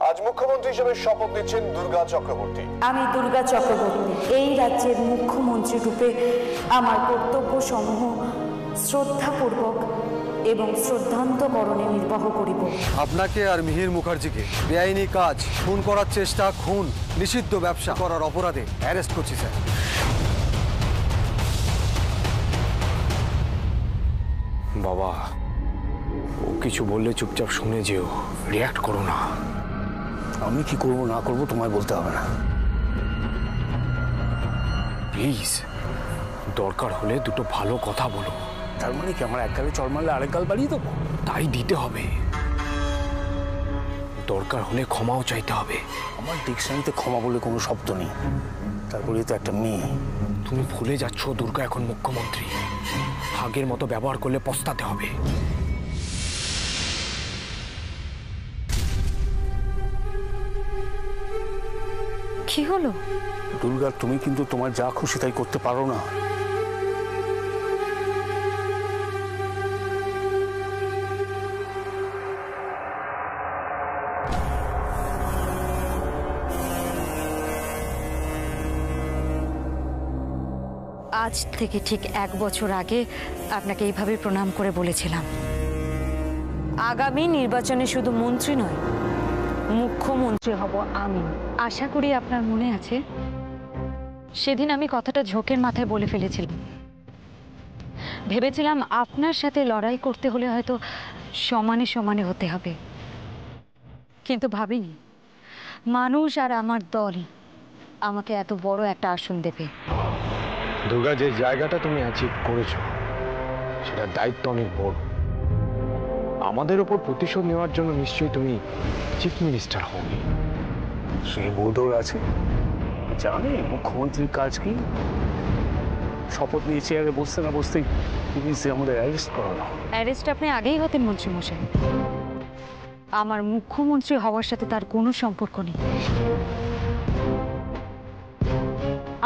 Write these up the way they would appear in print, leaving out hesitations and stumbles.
আজ মুখ্যমন্ত্রী হিসেবে শপথ নিচ্ছেন দুর্গা চক্রবর্তী। আমি দুর্গা চক্রবর্তী এই রাজ্যের মুখ্যমন্ত্রী রূপে আমার কর্তব্য সমূহ শ্রদ্ধাপূর্বক এবং শ্রদ্ধান্তকরণে নির্বাহ করিব। আপনাকে আর মিহির মুখার্জিকে বেআইনি কাজ, খুন করার চেষ্টা, খুন, নিষিদ্ধ ব্যবসা করার অপরাধে অ্যারেস্ট করছি স্যার। বাবা, ও কিছু বললে চুপচাপ শুনে যেও, রিয়াক্ট করো না। আমি কি করব না করব তোমায় বলতে হবে না। প্লিজ, দরকার হলে দুটো ভালো কথা বলো। তার মানে কি আমার এক গালে চড় মারলে আরেক গাল বাড়িয়ে দেবো? তাই দিতে হবে। দরকার হলে ক্ষমাও চাইতে হবে। আমার ডিকশনারিতে ক্ষমা বলে কোনো শব্দ নেই। তারপরে তো একটা মেয়ে। তুমি ভুলে যাচ্ছ দুর্গা এখন মুখ্যমন্ত্রী। আগের মতো ব্যবহার করলে পস্তাতে হবে। কি হলো? দুর্গা, তুমি কিন্তু তোমার যা খুশি তাই করতে পারো না। আজ থেকে ঠিক 1 বছর আগে আপনাকে এইভাবে প্রণাম করে বলেছিলাম, আগামী নির্বাচনে শুধু মন্ত্রী নয়, মুখ্যমন্ত্রী হব আমি। আশা করি আপনার মনে আছে, সেদিন আমি কথাটা ঝোঁকের মাথায় বলে ফেলেছিলাম। ভেবেছিলাম আপনার সাথে লড়াই করতে হলে হয়তো সমানে সমানে হতে হবে, কিন্তু ভাবিনি মানুষ আর আমার দল আমাকে এত বড় একটা আসন দেবে। দুর্গা, যে জায়গাটা তুমি অ্যাচিভ করেছো সেটার দায়িত্ব অনেক বড়। আমাদের ওপর প্রতিশোধ নেওয়ার জন্য নিশ্চয়ই তুমি চিফ মিনিস্টার হবে। সেই বোধও আছে, জানে মুখ্যমন্ত্রীর কাজ কি। শপথ নিয়ে চেয়ারে বসতে না বসতেই পুলিশে আমাদের অ্যারেস্ট করানো। অ্যারেস্ট আপনি আগেই হতেন মন্ত্রীমশাই। আমার মুখ্যমন্ত্রী হওয়ার সাথে তার কোনো সম্পর্ক নেই।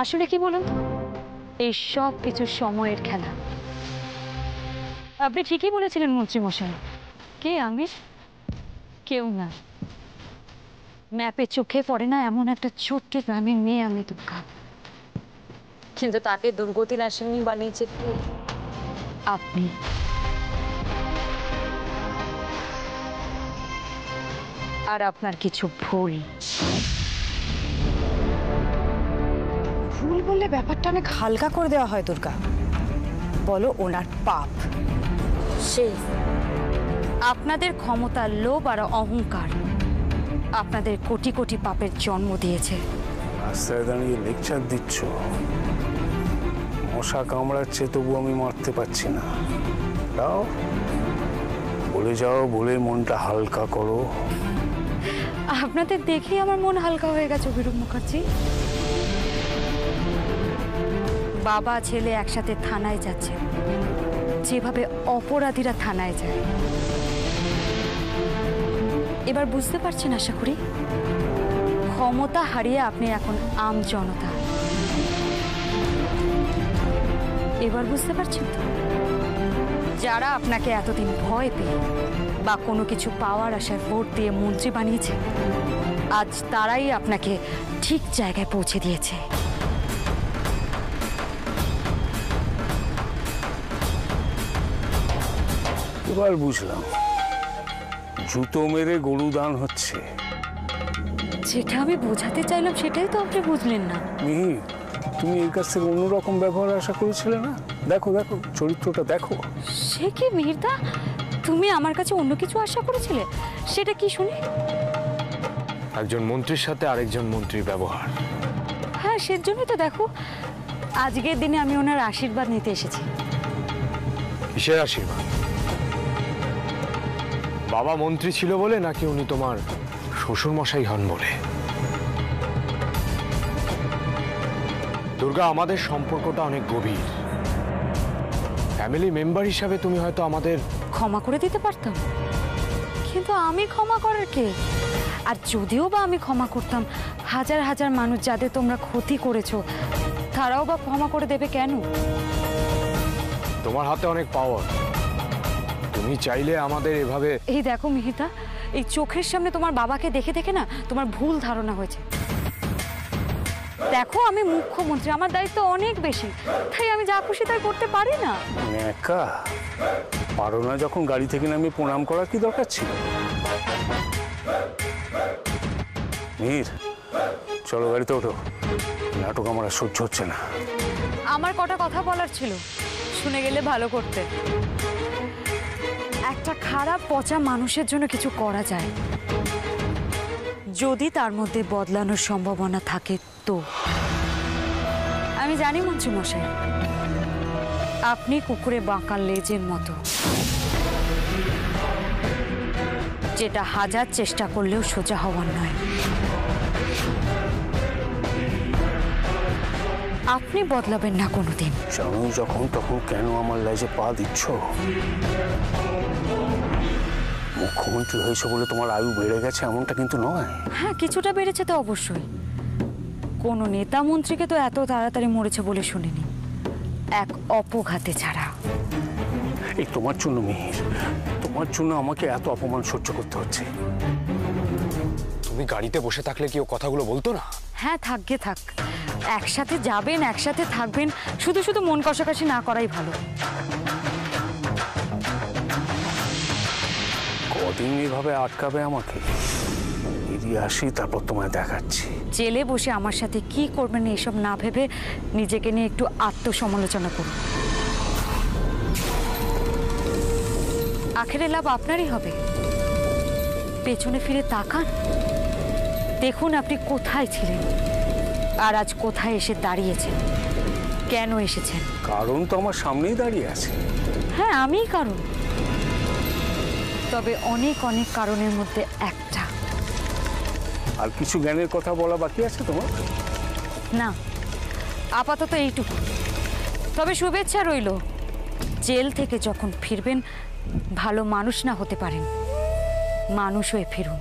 আসলে কি বলুন, এই সব কিছু সময়ের খেলা। আপনি ঠিকই বলেছিলেন মন্ত্রীমশাই। কে আমি? কেউ না। ম্যাপে চোখে পড়ে না এমন একটা ছোট্ট গ্রামের মেয়ে আমি দুর্গা, কিন্তু তাকে দুর্গতির আসামি বানিয়েছে আপনি। আর আপনার কিছু ভুল। ভুল বললে ব্যাপারটা অনেক হালকা করে দেওয়া হয় দুর্গা। বলো ওনার পাপ। সেই আপনাদের ক্ষমতার লোভ আর অহংকার আপনাদের কোটি কোটি পাপের জন্ম দিয়েছে। রাস্তায় দাঁড়িয়ে লেকচার দিচ্ছ। মশা কামড়াচ্ছে তবু আমি মারতে পারছি না। যাও বলে যাও, বলে মনটা হালকা করো। আপনাদের দেখেই আমার মন হালকা হয়ে গেছে অভিরূপ মুখার্জি। বাবা ছেলে একসাথে থানায় যাচ্ছে, যেভাবে অপরাধীরা থানায় যায়। এবার বুঝতে পারছেন আশা করি? ক্ষমতা হারিয়ে আপনি এখন আম জনতা। এবার বুঝতে পারছেন তো? যারা আপনাকে এতদিন ভয় পেয়ে বা কোনো কিছু পাওয়ার আশায় ভোট দিয়ে মন্ত্রী বানিয়েছে, আজ তারাই আপনাকে ঠিক জায়গায় পৌঁছে দিয়েছে। এবার বুঝলাম, জুতো মেরে গরু দান হচ্ছে। যেটা আমি বোঝাতে চাইলাম সেটাই তো আপনি বুঝলেন না। মিহির, তুমি এর কাছ থেকে অন্যরকম ব্যবহার আশা করেছিলে না? দেখো দেখো চরিত্রটা দেখো। সে কি মিহিরদা, তুমি আমার কাছে অন্য কিছু আশা করেছিলে? সেটা কি শুনি? একজন মন্ত্রীর সাথে আরেকজন মন্ত্রীর ব্যবহার। হ্যাঁ, সেজন্যই তো দেখো আজকের দিনে আমি ওনার আশীর্বাদ নিতে এসেছি। কিসের আশীর্বাদ? বাবা মন্ত্রী ছিল বলে, নাকি উনি তোমার শ্বশুর মশাই হন বলে? দুর্গা, আমাদের সম্পর্কটা অনেক গভীর। ফ্যামিলি মেম্বার হিসাবে তুমি হয়তো আমাদের ক্ষমা করে দিতে পারতাম, কিন্তু আমি ক্ষমা করার কে? আর যদিও বা আমি ক্ষমা করতাম, হাজার হাজার মানুষ যাদের তোমরা ক্ষতি করেছো তারাও বা ক্ষমা করে দেবে কেন? তোমার হাতে অনেক পাওয়ার। তুমি তুমি চাইলে আমাদের এভাবে। এই দেখো মিহিতা, এই চোখের সামনে তোমার বাবাকে দেখে দেখে না তোমার ভুল ধারণা হয়েছে। দেখো আমি মুখ্যমন্ত্রী, আমার দায়িত্ব অনেক বেশি, তাই আমি যা খুশি তাই করতে পারি না। একা পারো না যখন গাড়ি থেকে নামিয়ে প্রণাম করার কি দরকার ছিল? মিহির, চলো গাড়িতে ওঠো, নাটক আমার আর সহ্য হচ্ছে না। আমার কটা কথা বলার ছিল, শুনে গেলে ভালো করতে। একটা খারাপ পচা মানুষের জন্য কিছু করা যায় যদি তার মধ্যে বদলানোর সম্ভাবনা থাকে তো। আমি জানি মন্ত্রী মশাই, আপনি কুকুরে বাঁকা লেজের মতো, যেটা হাজার চেষ্টা করলেও সোজা হওয়ার নয়। আপনি বদলাবেন না কোনোদিন। জানো যখন তখন কেন আমার লেজে পা দিচ্ছ? মুখ্যমন্ত্রী হয়েছে বলে তোমার আয়ু বেড়ে গেছে এমনটা কিন্তু নয়। হ্যাঁ, কিছুটা বেড়েছে তো অবশ্যই। কোনো নেতা মন্ত্রীকে তো এত তাড়াতাড়ি মরেছে বলে শুনিনি, এক অপঘাতে ছাড়া। এই তোমার জন্য মিহির, তোমার জন্য আমাকে এত অপমান সহ্য করতে হচ্ছে। তুমি গাড়িতে বসে থাকলে কি ও কথাগুলো বলতো না? হ্যাঁ, থাকবে থাক, একসাথে যাবেন, একসাথে থাকবেন, শুধু শুধু মন কষাকষি না করাই ভালো। কদিন এভাবে আটকাবে আমাকে? বেরিয়ে আসি, তারপর তোমায় দেখাচ্ছি। জেলে বসে আমার সাথে কি করবেন এসব না ভেবে নিজেকে নিয়ে একটু আত্মসমালোচনা করুন। আখেরে লাভ আপনারই হবে। পেছনে ফিরে তাকান, দেখুন আপনি কোথায় ছিলেন আর আজ কোথায় এসে দাঁড়িয়েছেন, কেন এসেছেন। কারণ তো আমার সামনেই দাঁড়িয়ে আছে। হ্যাঁ, আমিই কারণ, তবে অনেক অনেক কারণের মধ্যে একটা। আর কিছু জ্ঞানের কথা বলা বাকি আছে তোমার? না, আপাতত এইটুকু। তবে শুভেচ্ছা রইল, জেল থেকে যখন ফিরবেন ভালো মানুষ না হতে পারেন, মানুষ হয়ে ফিরুন।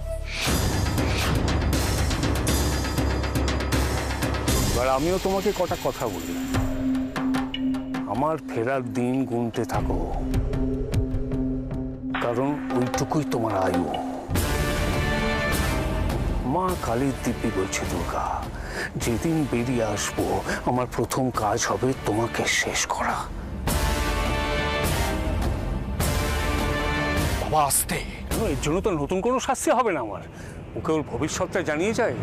এবার আমিও তোমাকে কটা কথা বলি। আমার ফেরার দিন গুনতে থাকো, কারণ ওইটুকুই তোমার আয়ু। মা কালীর দিব্যি বলছে দুর্গা, যেদিন বেরিয়ে আসবো আমার প্রথম কাজ হবে তোমাকে শেষ করা। বাবা আসতে। এর জন্য তো নতুন কোনো শাস্তি হবে না আমার। ওকে ওর ভবিষ্যৎটা জানিয়ে যায়,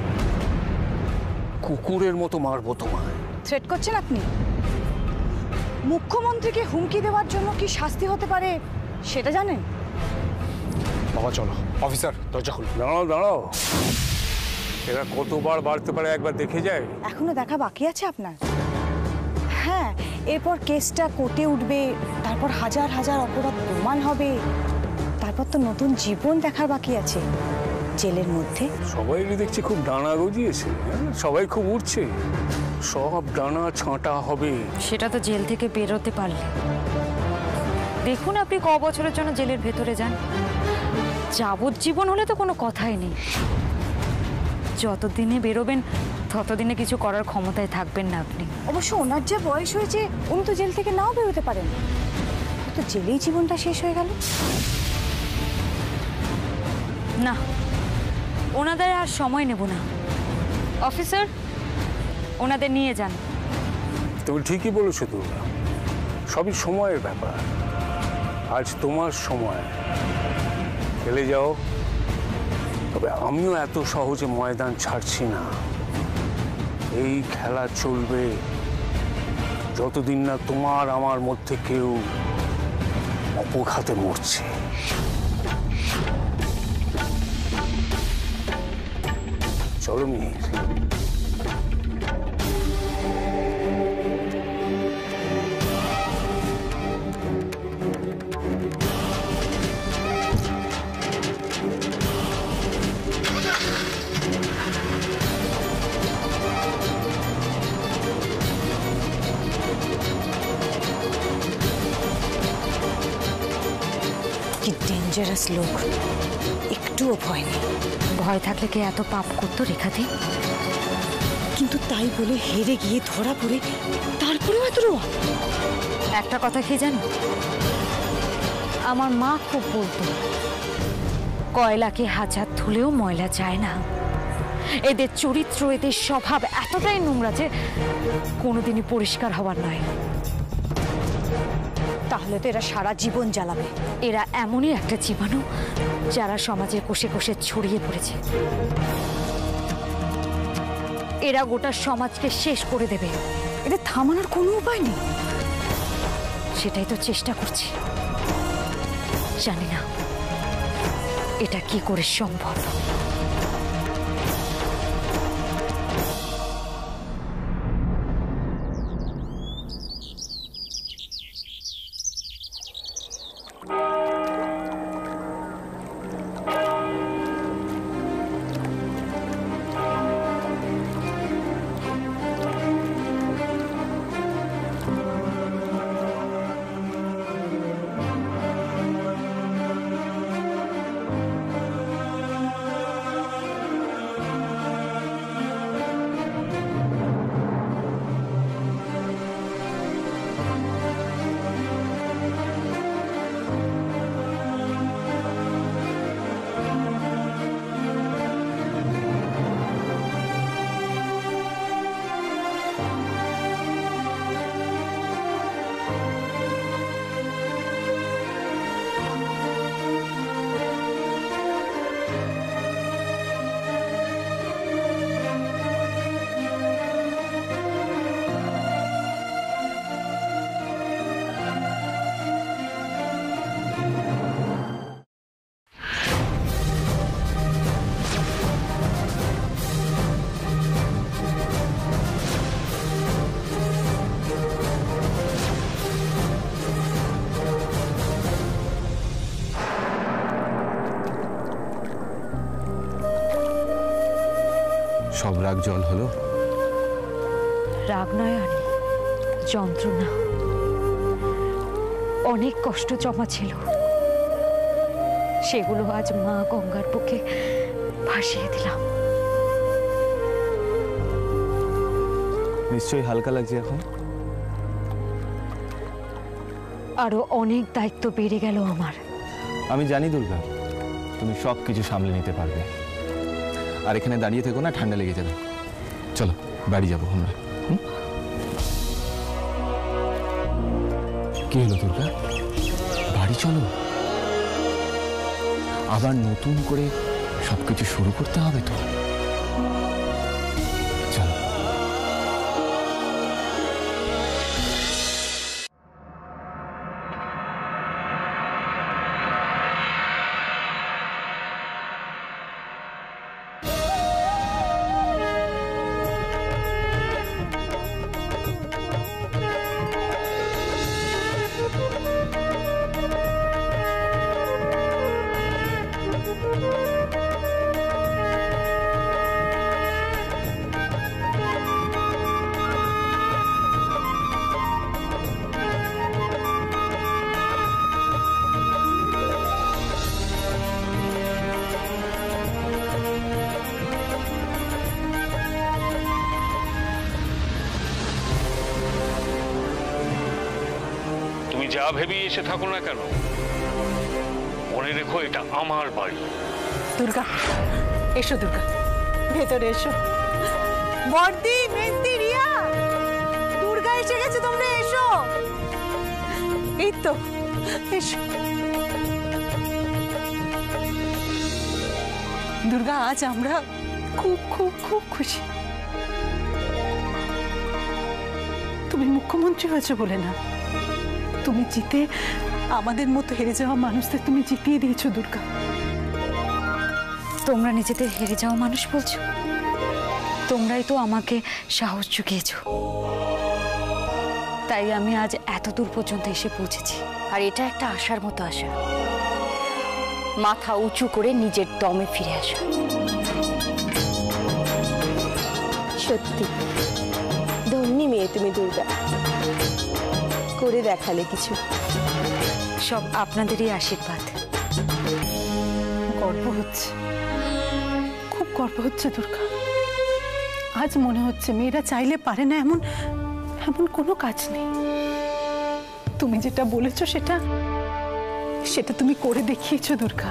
কুকুরের মতো মারবো তোমায়। থ্রেট করছেন আপনি? মুখ্যমন্ত্রীকে হুমকি দেওয়ার জন্য কি শাস্তি হতে পারে সেটা জানেন? বাবা চলো। অফিসার দরজা খুলুন। দাঁড়াও দাঁড়াও, এরা কতবার বাড়তে পারে একবার দেখে যায়। এখনো দেখা বাকি আছে আপনার? হ্যাঁ, এরপর কেসটা কোর্টে উঠবে, তারপর হাজার হাজার অপরাধ প্রমাণ হবে, তারপর তো নতুন জীবন দেখার বাকি আছে জেলের মধ্যে। সবাই দেখছি খুব ডানা গজিয়েছে, সবাই খুব উঠছে, সব ডানা ছাঁটা হবে। সেটা তো জেল থেকে বেরোতে পারলে। দেখুন আপনি ক বছরের জন্য জেলের ভেতরে যান, যাবজ্জীবন হলে তো কোনো কথাই নেই। যতদিনে বেরোবেন ততদিনে কিছু করার ক্ষমতায় থাকবেন না আপনি। অবশ্য ওনার যে বয়স হয়েছে, উনি তো জেল থেকে নাও বেরোতে পারেন, তো জেলেই জীবনটা শেষ হয়ে গেল। না, ওনাদের আর সময় নেব না। অফিসার, ওনাদের নিয়ে যান। তুমি ঠিকই বলেছো দুর্গা, সবই সময়ের ব্যাপার। আজ তোমার সময়, খেলে যাও। তবে আমিও এত সহজে ময়দান ছাড়ছি না। এই খেলা চলবে যতদিন না তোমার আমার মধ্যে কেউ অপঘাতে মরছে। চলো মিহির। কি ডেঞ্জারাস লোক, একটুও ভয় নেই। ভয় থাকলে কি এত পাপ করতো রেখাদি? কিন্তু তাই বলে হেরে গিয়ে ধরা পড়ে তারপরেও এত রোয়া। একটা কথা কি জানো, আমার মা খুব বলতো, কয়লাকে হাজার ধুলেও ময়লা যায় না। এদের চরিত্র, এদের স্বভাব এতটাই নোংরা যে কোনোদিনই পরিষ্কার হওয়ার নয়। তাহলে তো এরা সারা জীবন জ্বালাবে। এরা এমনই একটা জীবাণু যারা সমাজের কোষে কোষে ছড়িয়ে পড়েছে। এরা গোটা সমাজকে শেষ করে দেবে। এদের থামানোর কোনো উপায় নেই। সেটাই তো চেষ্টা করছি, জানি না এটা কি করে সম্ভব। সব রাগ জল হলো? রাগ নয় আনি, যন্ত্রণা। অনেক কষ্ট জমা ছিল, সেগুলো আজ মা গঙ্গার বুকে ভাসিয়ে দিলাম। নিশ্চয়ই হালকা লাগছে এখন? আরো অনেক দায়িত্ব বেড়ে গেল আমার। আমি জানি দুর্গা, তুমি সব কিছু সামলে নিতে পারবে। আর এখানে দাঁড়িয়ে থেকো না, ঠান্ডা লেগে যাবে। চলো বাড়ি যাবো আমরা। কি হলো দুর্গা, বাড়ি চলো। আবার নতুন করে সবকিছু শুরু করতে হবে তো। চলো। যা ভেবে এসে থাকো না কেন, মনে রেখো এটা আমার বাড়ি। দুর্গা, এসো দুর্গা, ভেতরে এসো। বর্দি, মেজদি, রিয়া, দুর্গা এসে গেছে, তোমরা এসো। এই তো, এসো। দুর্গা, আজ আমরা খুব খুব খুব খুশি। তুমি মুখ্যমন্ত্রী হয়েছো বলে না, তুমি জিতে আমাদের মতো হেরে যাওয়া মানুষদের তুমি জিতিয়ে দিয়েছো দুর্গা। তোমরা নিজেদের হেরে যাওয়া মানুষ বলছো? তোমরাই তো আমাকে সাহস জুগিয়েছো, তাই আমি আজ এত দূর পর্যন্ত এসে পৌঁছেছি। আর এটা একটা আশার মতো আশা, মাথা উঁচু করে নিজের দমে ফিরে আসা। সত্যি ধন্যী মেয়ে তুমি দুর্গা, করে দেখালে কিছু। সব আপনাদেরই আশীর্বাদ। গর্ব হচ্ছে, খুব গর্ব হচ্ছে দুর্গা। আজ মনে হচ্ছে মেয়েরা চাইলে পারে না এমন এমন কোনো কাজ নেই। তুমি যেটা বলেছো সেটা সেটা তুমি করে দেখিয়েছো দুর্গা।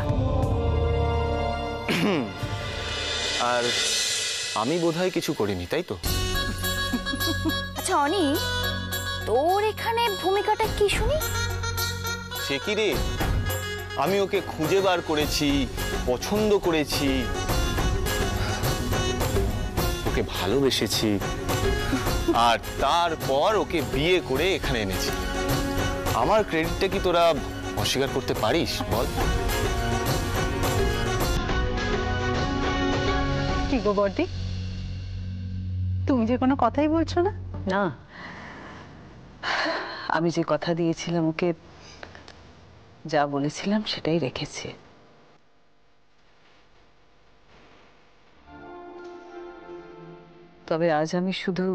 আর আমি বোধহয় কিছু করিনি, তাই তো? আচ্ছা অনি, তোর এখানে ভূমিকাটা কি শুনি? সে কি রে, আমি ওকে খুঁজে বার করেছি, পছন্দ করেছি, ওকে ভালোবেসেছি, আর তারপর ওকে বিয়ে করে এখানে এনেছি। আমার ক্রেডিটটা কি তোরা অস্বীকার করতে পারিস বল? কি গো বর্দি, তুমি যে কোনো কথাই বলছো না? না, আমি যে কথা দিয়েছিলাম ওকে, যা বলেছিলাম সেটাই রেখেছি। তবে আজ আমি শুধু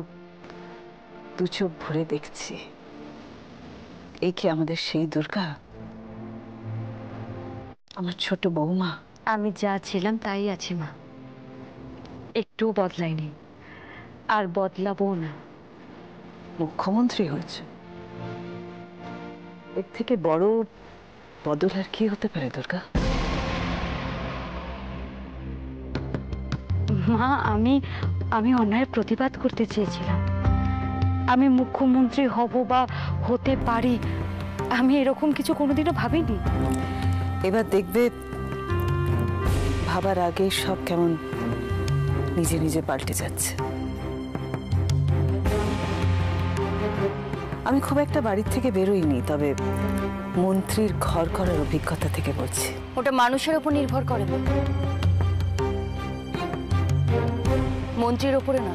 দু চোখ ভরে দেখছি, এই কি আমাদের সেই দুর্গা, আমার ছোট বৌমা? আমি যা ছিলাম তাই আছি মা, একটুও বদলাইনি, আর বদলাবো না। মুখ্যমন্ত্রী হয়েছে, এর থেকে বড় বদল আর কি হতে পারে দুর্গা? মা, আমি অন্যায়ের প্রতিবাদ করতে চেয়েছিলাম। আমি মুখ্যমন্ত্রী হব বা হতে পারি, আমি এরকম কিছু কোনোদিনও ভাবিনি। এবার দেখবে ভাবার আগে সব কেমন নিজে নিজে পাল্টে যাচ্ছে। আমি খুব একটা বাড়ির থেকে বেরোইনি, তবে মন্ত্রীর ঘর করার অভিজ্ঞতা থেকে বলছি। ওটা মানুষের উপর নির্ভর করে, মন্ত্রীর উপরে না।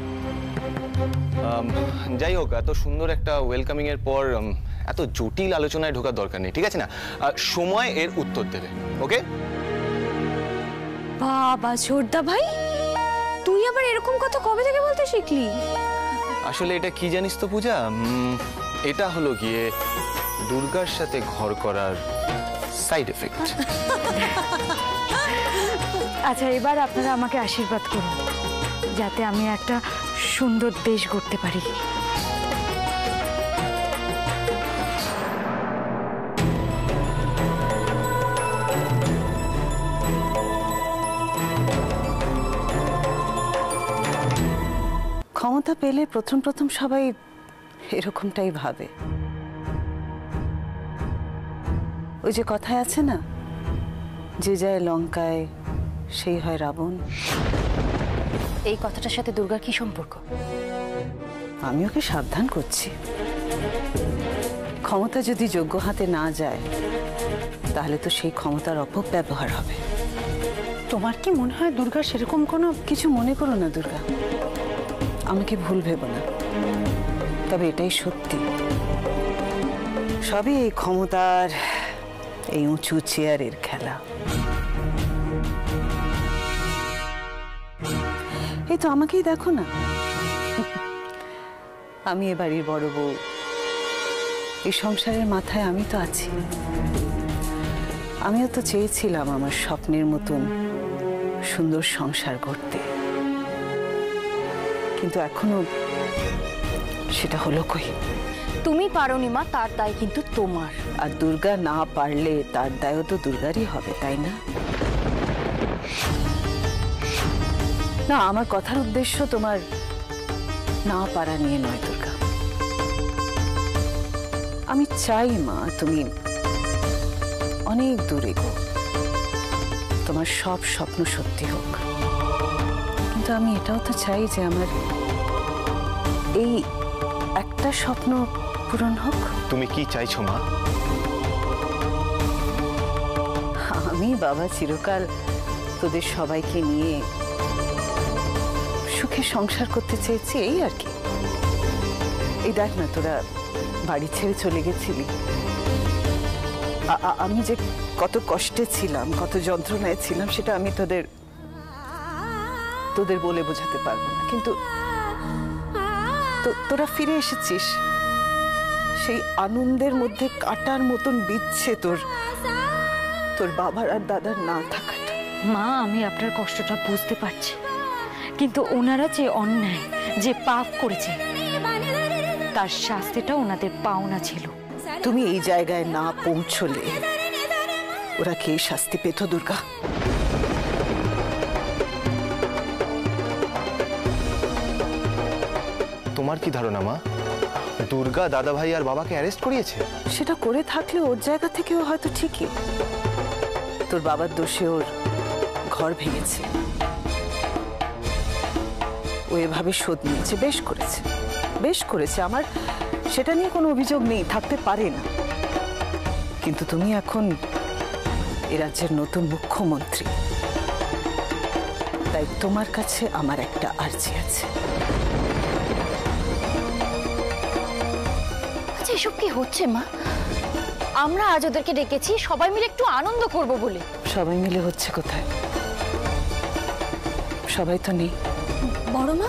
যাই হোক, এত সুন্দর একটা ওয়েলকামিং এর পর এত জটিল আলোচনায় ঢোকার দরকার নেই, ঠিক আছে না? সময় এর উত্তর দেবে, ওকে? বাবা ছোটদা ভাই, তুই আবার এরকম কথা কবে থেকে বলতে শিখলি? আসলে এটা কি জানিস তো পূজা, এটা হলো গিয়ে দুর্গার সাথে ঘর করার সাইড এফেক্ট। আচ্ছা, এবার আপনারা আমাকে আশীর্বাদ করুন যাতে আমি একটা সুন্দর দেশ গড়তে পারি। ক্ষমতা পেলে প্রথম প্রথম সবাই এরকমটাই ভাবে। ওই যে কথায় আছে না, যে যায় লঙ্কায় সেই হয় রাবণ। এই কথাটার সাথে দুর্গার কি সম্পর্ক? আমি ওকে সাবধান করছি, ক্ষমতা যদি যোগ্য হাতে না যায় তাহলে তো সেই ক্ষমতার অপব্যবহার হবে। তোমার কি মনে হয় দুর্গা সেরকম কোনো? কিছু মনে করো না দুর্গা, আমাকে ভুল ভেবো না, তবে এটাই সত্যি, সবই এই ক্ষমতার, এই উঁচু চেয়ারের খেলা। এই তো আমাকেই দেখো না, আমি এ বাড়ির বড় বউ, এই সংসারের মাথায় আমি তো আছি। আমিও তো চেয়েছিলাম আমার স্বপ্নের মতন সুন্দর সংসার করতে, কিন্তু এখনো সেটা হলো কই? তুমি পারোনি মা, তার দায় কিন্তু তোমার। আর দুর্গা না পারলে তার দায়ও তো দুর্গারই হবে, তাই না? না, আমার কথার উদ্দেশ্য তোমার না পারা নিয়ে নয় দুর্গা। আমি চাই মা তুমি অনেক দূরে গো, তোমার সব স্বপ্ন সত্যি হোক, কিন্তু আমি এটাও তো চাই যে আমার এই একটা স্বপ্ন পূরণ হোক। তুমি কি চাইছো মা? আমি বাবা চিরকাল তোদের সবাইকে নিয়ে সুখে সংসার করতে চেয়েছি, এই আর কি। এই দেখ না, তোরা বাড়ি ছেড়ে চলে গেছিলি, আমি যে কত কষ্টে ছিলাম, কত যন্ত্রণায় ছিলাম, সেটা আমি তোদের বলে বোঝাতে পারবো না, কিন্তু তোরা ফিরে এসেছিস, সেই আনন্দের মধ্যে কাটার মতন বিচ্ছে তোর বাবার আর দাদার না থাকাটা। মা, আমি আপনার কষ্টটা বুঝতে পারছি, কিন্তু ওনারা যে অন্যায়, যে পাপ করেছে, তার শাস্তিটা ওনাদের পাওনা ছিল। তুমি এই জায়গায় না পৌঁছলে ওরা কে শাস্তি পেত দুর্গা? তোমার কি ধারণা মা, দুর্গা দাদা ভাই আর বাবাকে অ্যারেস্ট করিয়েছে? সেটা করে থাকলে ওর জায়গা থেকেও হয়তো ঠিকই। তোর বাবার দোষে ওর ঘর ভেঙেছে, ও এভাবে শোধ নিয়েছে, বেশ করেছে, বেশ করেছে। আমার সেটা নিয়ে কোনো অভিযোগ নেই, থাকতে পারে না। কিন্তু তুমি এখন এ রাজ্যের নতুন মুখ্যমন্ত্রী, তাই তোমার কাছে আমার একটা আর্জি আছে। আচ্ছা, এসব কি হচ্ছে মা? আমরা আজ ওদেরকে ডেকেছি সবাই মিলে একটু আনন্দ করব বলে। সবাই মিলে হচ্ছে কোথায়? সবাই তো নেই। বড় মা,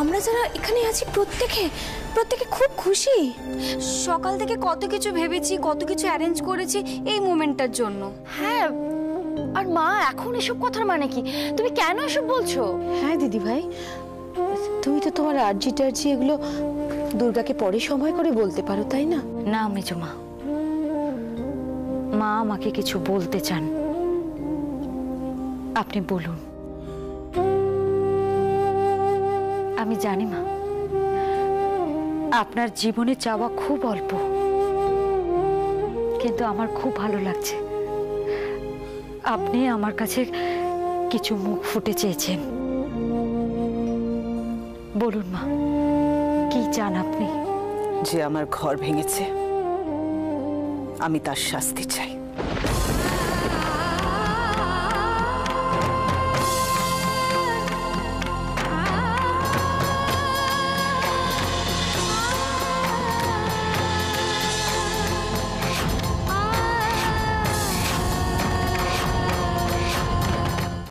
আমরা যারা এখানে আছি প্রত্যেকে খুব খুশি। সকাল থেকে কত কিছু ভেবেছি, কত কিছু অ্যারেঞ্জ করেছি এই মোমেন্টটার জন্য। হ্যাঁ, আর মা এখন এসব কথার মানে কি? তুমি কেন এসব বলছো? হ্যাঁ দিদি ভাই, তুমি তো তোমার আর্জি টার্জি এগুলো দুর্গাকে পরে সময় করে বলতে পারো, তাই না? না মেজো মা, মা আমাকে কিছু বলতে চান, আপনি বলুন। আমি জানি মা, আপনার জীবনে চাওয়া খুব অল্প, কিন্তু আমার খুব ভালো লাগছে আপনি আমার কাছে কিছু মুখ ফুটে চেয়েছেন। বলুন মা, কি চান আপনি? যে আমার ঘর ভেঙেছে, আমি তার শাস্তি চাই।